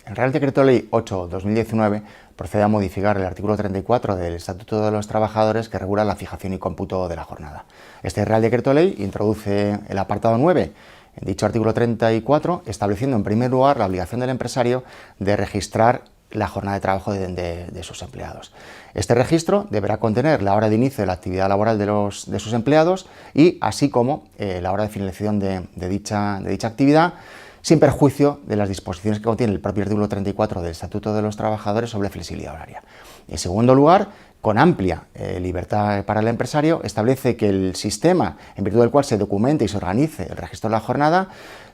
El Real Decreto Ley 8/2019 procede a modificar el artículo 34 del Estatuto de los Trabajadores que regula la fijación y cómputo de la jornada. Este Real Decreto Ley introduce el apartado 9 en dicho artículo 34, estableciendo en primer lugar la obligación del empresario de registrar la jornada de trabajo de sus empleados. Este registro deberá contener la hora de inicio de la actividad laboral de sus empleados y así como la hora de finalización de dicha actividad, sin perjuicio de las disposiciones que contiene el propio artículo 34 del Estatuto de los Trabajadores sobre flexibilidad horaria. En segundo lugar, con amplia libertad para el empresario, establece que el sistema en virtud del cual se documente y se organice el registro de la jornada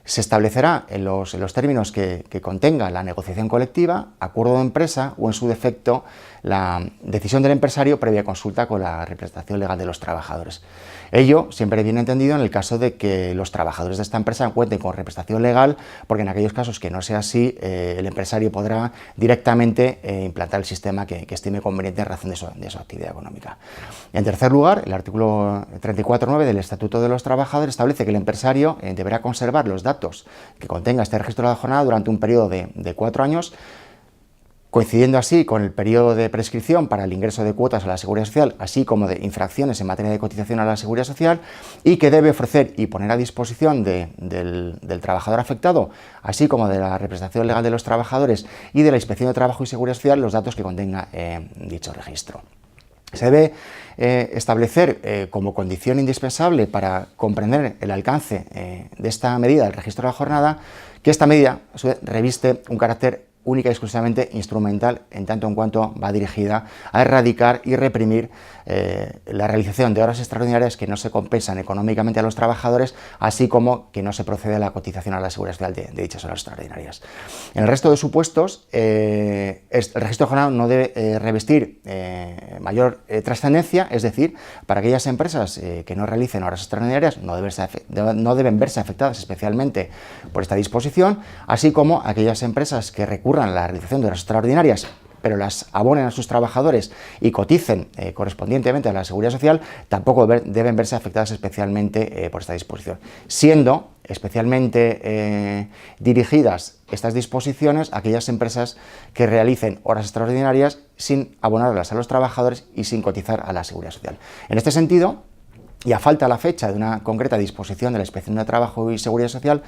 se establecerá en los términos que contenga la negociación colectiva, acuerdo de empresa o, en su defecto, la decisión del empresario previa consulta con la representación legal de los trabajadores. Ello siempre viene entendido en el caso de que los trabajadores de esta empresa cuenten con representación legal, porque en aquellos casos que no sea así, el empresario podrá directamente implantar el sistema que estime conveniente en razón de su actividad económica. En tercer lugar, el artículo 34.9 del Estatuto de los Trabajadores establece que el empresario deberá conservar los datos que contenga este registro de la jornada durante un periodo de 4 años, coincidiendo así con el periodo de prescripción para el ingreso de cuotas a la Seguridad Social, así como de infracciones en materia de cotización a la Seguridad Social, y que debe ofrecer y poner a disposición del trabajador afectado, así como de la representación legal de los trabajadores y de la Inspección de Trabajo y Seguridad Social, los datos que contenga dicho registro. Se debe establecer como condición indispensable para comprender el alcance de esta medida del registro de la jornada, que esta medida a su vez reviste un carácter única y exclusivamente instrumental, en tanto en cuanto va dirigida a erradicar y reprimir la realización de horas extraordinarias que no se compensan económicamente a los trabajadores, así como que no se procede a la cotización a la Seguridad Social de dichas horas extraordinarias. En el resto de supuestos, el registro de jornada no debe revestir mayor trascendencia, es decir, para aquellas empresas que no realicen horas extraordinarias no deben verse afectadas especialmente por esta disposición, así como aquellas empresas que recurran a la realización de horas extraordinarias pero las abonen a sus trabajadores y coticen correspondientemente a la Seguridad Social, tampoco deben verse afectadas especialmente por esta disposición, siendo especialmente dirigidas estas disposiciones a aquellas empresas que realicen horas extraordinarias sin abonarlas a los trabajadores y sin cotizar a la Seguridad Social. En este sentido, y a falta la fecha de una concreta disposición de la Inspección de Trabajo y Seguridad Social,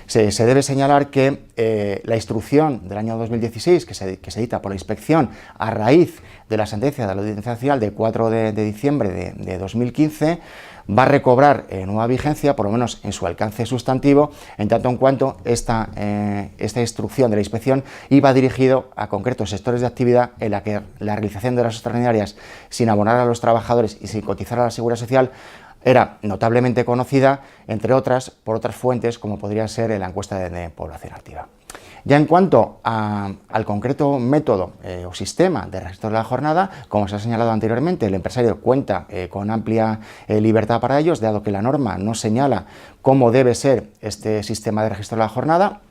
se debe señalar que la instrucción del año 2016, que se dicta por la Inspección a raíz de la sentencia de la Audiencia Nacional del 4 de diciembre de 2015, va a recobrar nueva vigencia, por lo menos en su alcance sustantivo, en tanto en cuanto esta instrucción de la inspección iba dirigido a concretos sectores de actividad en la que la realización de horas extraordinarias sin abonar a los trabajadores y sin cotizar a la Seguridad Social era notablemente conocida, entre otras, por otras fuentes, como podría ser la encuesta de población activa. Ya en cuanto al concreto método o sistema de registro de la jornada, como se ha señalado anteriormente, el empresario cuenta con amplia libertad para ellos, dado que la norma no señala cómo debe ser este sistema de registro de la jornada.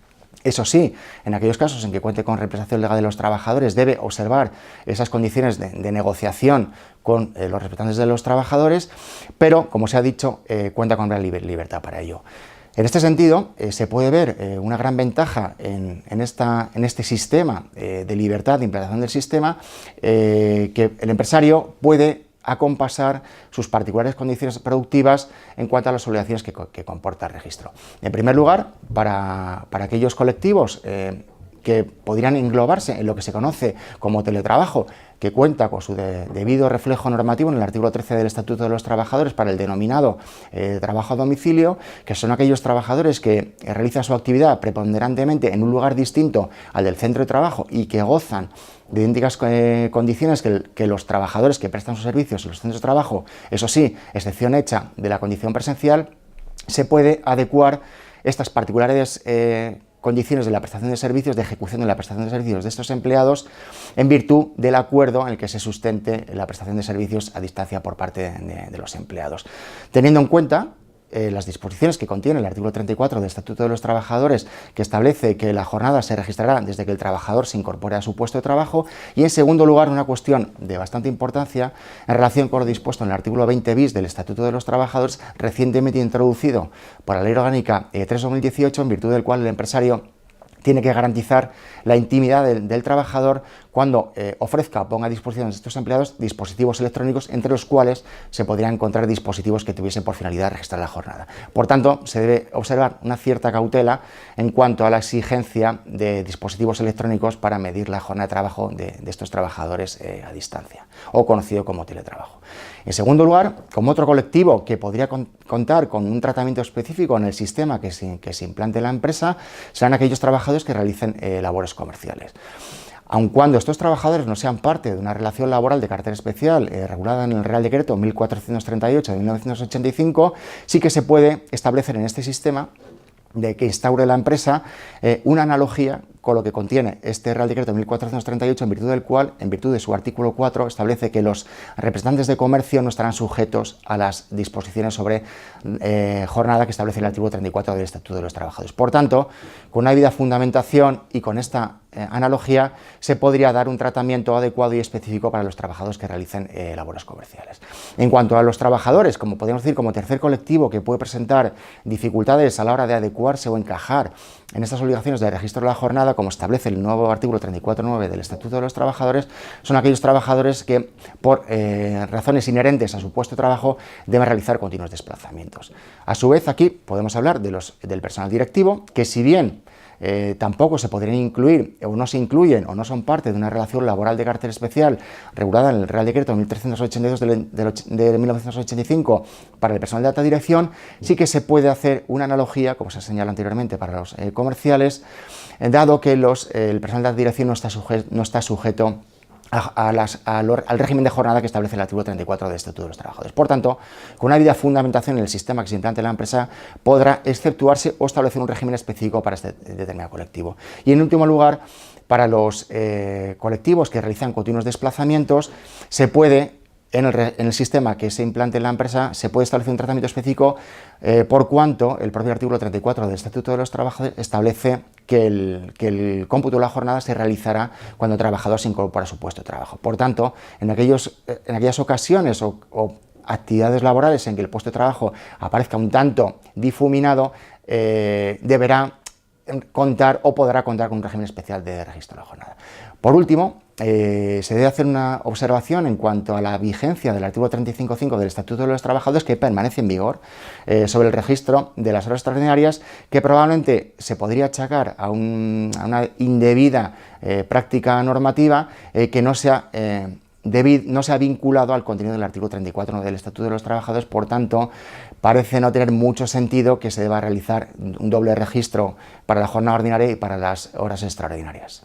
Eso sí, en aquellos casos en que cuente con representación legal de los trabajadores, debe observar esas condiciones de negociación con los representantes de los trabajadores, pero, como se ha dicho, cuenta con gran libertad para ello. En este sentido, se puede ver una gran ventaja en este sistema de libertad de implantación del sistema, que el empresario puede acompasar sus particulares condiciones productivas en cuanto a las obligaciones que comporta el registro. En primer lugar, para aquellos colectivos que podrían englobarse en lo que se conoce como teletrabajo, que cuenta con su debido reflejo normativo en el artículo 13 del Estatuto de los Trabajadores para el denominado trabajo a domicilio, que son aquellos trabajadores que realizan su actividad preponderantemente en un lugar distinto al del centro de trabajo y que gozan de idénticas condiciones que los trabajadores que prestan sus servicios en los centros de trabajo, eso sí, excepción hecha de la condición presencial, se puede adecuar estas particulares condiciones de la prestación de servicios, de ejecución de la prestación de servicios de estos empleados, en virtud del acuerdo en el que se sustente la prestación de servicios a distancia por parte de los empleados. Teniendo en cuenta las disposiciones que contiene el artículo 34 del Estatuto de los Trabajadores, que establece que la jornada se registrará desde que el trabajador se incorpore a su puesto de trabajo, y en segundo lugar una cuestión de bastante importancia en relación con lo dispuesto en el artículo 20 bis del Estatuto de los Trabajadores, recientemente introducido por la Ley Orgánica 3/2018, en virtud del cual el empresario tiene que garantizar la intimidad del trabajador cuando ofrezca o ponga a disposición de estos empleados dispositivos electrónicos, entre los cuales se podrían encontrar dispositivos que tuviesen por finalidad registrar la jornada. Por tanto, se debe observar una cierta cautela en cuanto a la exigencia de dispositivos electrónicos para medir la jornada de trabajo de estos trabajadores a distancia, o conocido como teletrabajo. En segundo lugar, como otro colectivo que podría contar con un tratamiento específico en el sistema que se implante en la empresa, serán aquellos trabajadores que realicen labores comerciales. Aun cuando estos trabajadores no sean parte de una relación laboral de carácter especial regulada en el Real Decreto 1438 de 1985, sí que se puede establecer en este sistema de que instaure la empresa una analogía con lo que contiene este Real Decreto 1438, en virtud del cual, en virtud de su artículo 4, establece que los representantes de comercio no estarán sujetos a las disposiciones sobre jornada que establece el artículo 34 del Estatuto de los Trabajadores. Por tanto, con una debida fundamentación y con esta analogía, se podría dar un tratamiento adecuado y específico para los trabajadores que realicen labores comerciales. En cuanto a los trabajadores, como podemos decir, como tercer colectivo que puede presentar dificultades a la hora de adecuarse o encajar en estas obligaciones de registro de la jornada, como establece el nuevo artículo 34.9 del Estatuto de los Trabajadores, son aquellos trabajadores que, por razones inherentes a su puesto de trabajo, deben realizar continuos desplazamientos. A su vez, aquí podemos hablar del personal directivo, que si bien tampoco se podrían incluir o no se incluyen o no son parte de una relación laboral de carácter especial regulada en el Real Decreto 1382 de 1985 para el personal de alta dirección, sí que se puede hacer una analogía, como se señala anteriormente, para los comerciales, dado que el personal de alta dirección no está sujeto al régimen de jornada que establece el artículo 34 del Estatuto de los Trabajadores. Por tanto, con una debida fundamentación en el sistema que se implante en la empresa, podrá exceptuarse o establecer un régimen específico para este determinado colectivo. Y en último lugar, para los colectivos que realizan continuos desplazamientos, se puede, en el sistema que se implante en la empresa, se puede establecer un tratamiento específico por cuanto el propio artículo 34 del Estatuto de los Trabajadores establece que el cómputo de la jornada se realizará cuando el trabajador se incorpora a su puesto de trabajo. Por tanto, en aquellas ocasiones o actividades laborales en que el puesto de trabajo aparezca un tanto difuminado, deberá contar o podrá contar con un régimen especial de registro de la jornada. Por último, se debe hacer una observación en cuanto a la vigencia del artículo 35.5 del Estatuto de los Trabajadores, que permanece en vigor, sobre el registro de las horas extraordinarias, que probablemente se podría achacar a una indebida práctica normativa que no se ha vinculado al contenido del artículo 34 del Estatuto de los Trabajadores. Por tanto, parece no tener mucho sentido que se deba realizar un doble registro para la jornada ordinaria y para las horas extraordinarias.